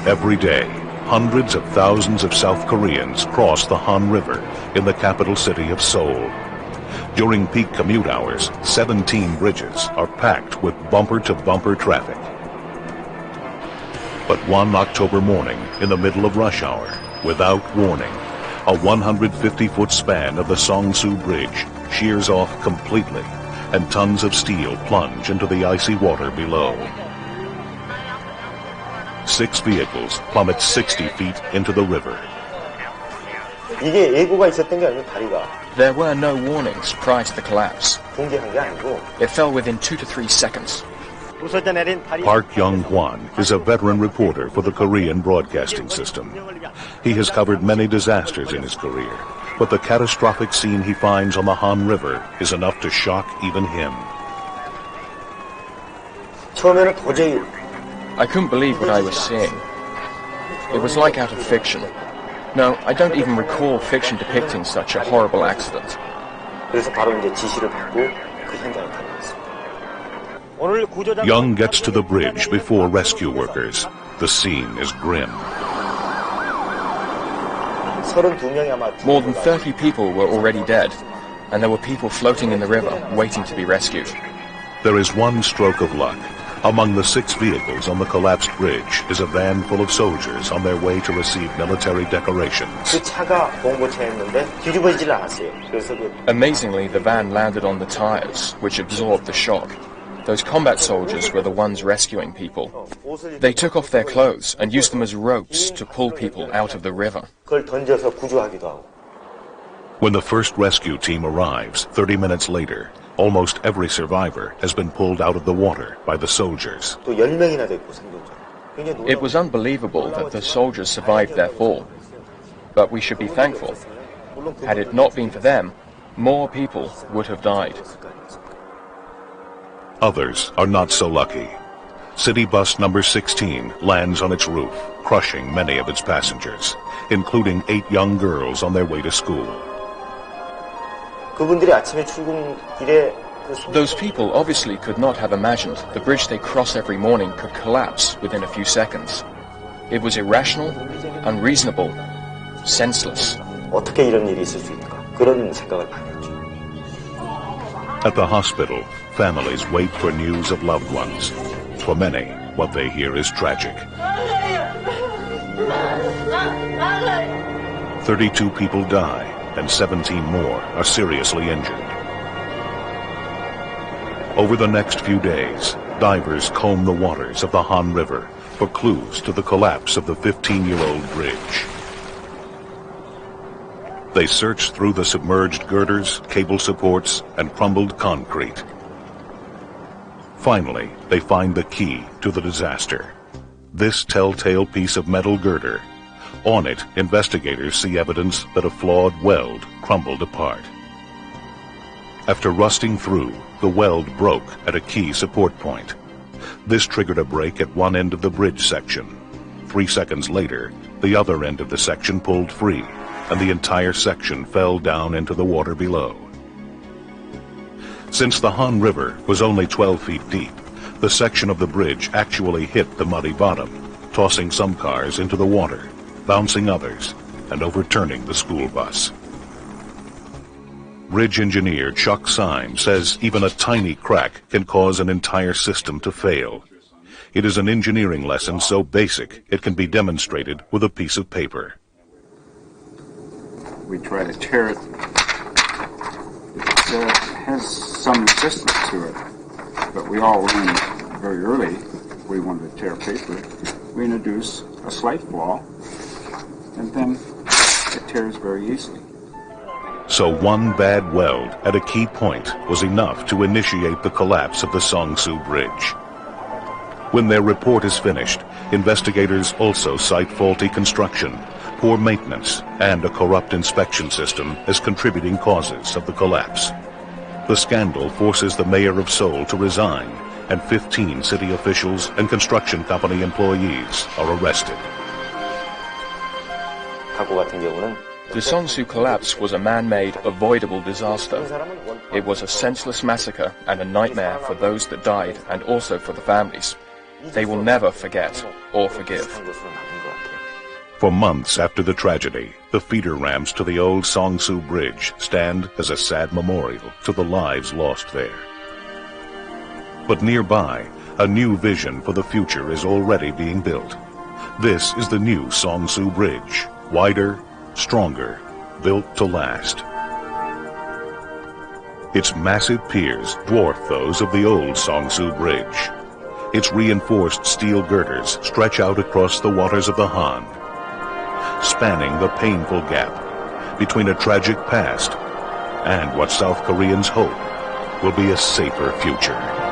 Every day, hundreds of thousands of South Koreans cross the Han River in the capital city of Seoul. During peak commute hours, 17 bridges are packed with bumper-to-bumper traffic. But one October morning, in the middle of rush hour, without warning, a 150-foot span of the Seongsu Bridge shears off completely, and tons of steel plunge into the icy water below. 6 vehicles plummet 60 feet into the river. There were no warnings prior to the collapse. It fell within 2 to 3 seconds. Park Young-hwan is a veteran reporter for the Korean broadcasting system. He has covered many disasters in his career, but the catastrophic scene he finds on the Han River is enough to shock even him. I couldn't believe what I was seeing. It was like out of fiction. No, I don't even recall fiction depicting such a horrible accident. Young gets to the bridge before rescue workers. The scene is grim. More than 30 people were already dead, and there were people floating in the river waiting to be rescued. There is one stroke of luck. Among the 6 vehicles on the collapsed bridge is a van full of soldiers on their way to receive military decorations. Amazingly, the van landed on the tires, which absorbed the shock. Those combat soldiers were the ones rescuing people. They took off their clothes and used them as ropes to pull people out of the river. When the first rescue team arrives, 30 minutes later, almost every survivor has been pulled out of the water by the soldiers. It was unbelievable that the soldiers survived their fall. But we should be thankful. Had it not been for them, more people would have died. Others are not so lucky. City bus number 16 lands on its roof, crushing many of its passengers, including 8 young girls on their way to school. Those people obviously could not have imagined the bridge they cross every morning could collapse within a few seconds. It was irrational, unreasonable, senseless. At the hospital, families wait for news of loved ones. For many, what they hear is tragic. 32 people die, and 17 more are seriously injured. Over the next few days, divers comb the waters of the Han River for clues to the collapse of the 15-year-old bridge. They search through the submerged girders, cable supports, and crumbled concrete. Finally, they find the key to the disaster. This telltale piece of metal girder. On it, investigators see evidence that a flawed weld crumbled apart. After rusting through, the weld broke at a key support point. This triggered a break at one end of the bridge section. 3 seconds later, the other end of the section pulled free, and the entire section fell down into the water below. Since the Han River was only 12 feet deep, the section of the bridge actually hit the muddy bottom, tossing some cars into the water, bouncing others, and overturning the school bus. Bridge engineer Chuck Syme says even a tiny crack can cause an entire system to fail. It is an engineering lesson so basic it can be demonstrated with a piece of paper. We try to tear it. It has some resistance to it, but we all learned very early we wanted to tear paper. We introduce a slight flaw, and then it tears very easily. So one bad weld at a key point was enough to initiate the collapse of the Seongsu Bridge. When their report is finished, investigators also cite faulty construction, poor maintenance, and a corrupt inspection system as contributing causes of the collapse. The scandal forces the mayor of Seoul to resign, and 15 city officials and construction company employees are arrested. The Seongsu collapse was a man-made, avoidable disaster. It was a senseless massacre and a nightmare for those that died and also for the families. They will never forget or forgive. For months after the tragedy, the feeder ramps to the old Seongsu Bridge stand as a sad memorial to the lives lost there. But nearby, a new vision for the future is already being built. This is the new Seongsu Bridge, wider, stronger, built to last. Its massive piers dwarf those of the old Seongsu Bridge. Its reinforced steel girders stretch out across the waters of the Han, spanning the painful gap between a tragic past and what South Koreans hope will be a safer future.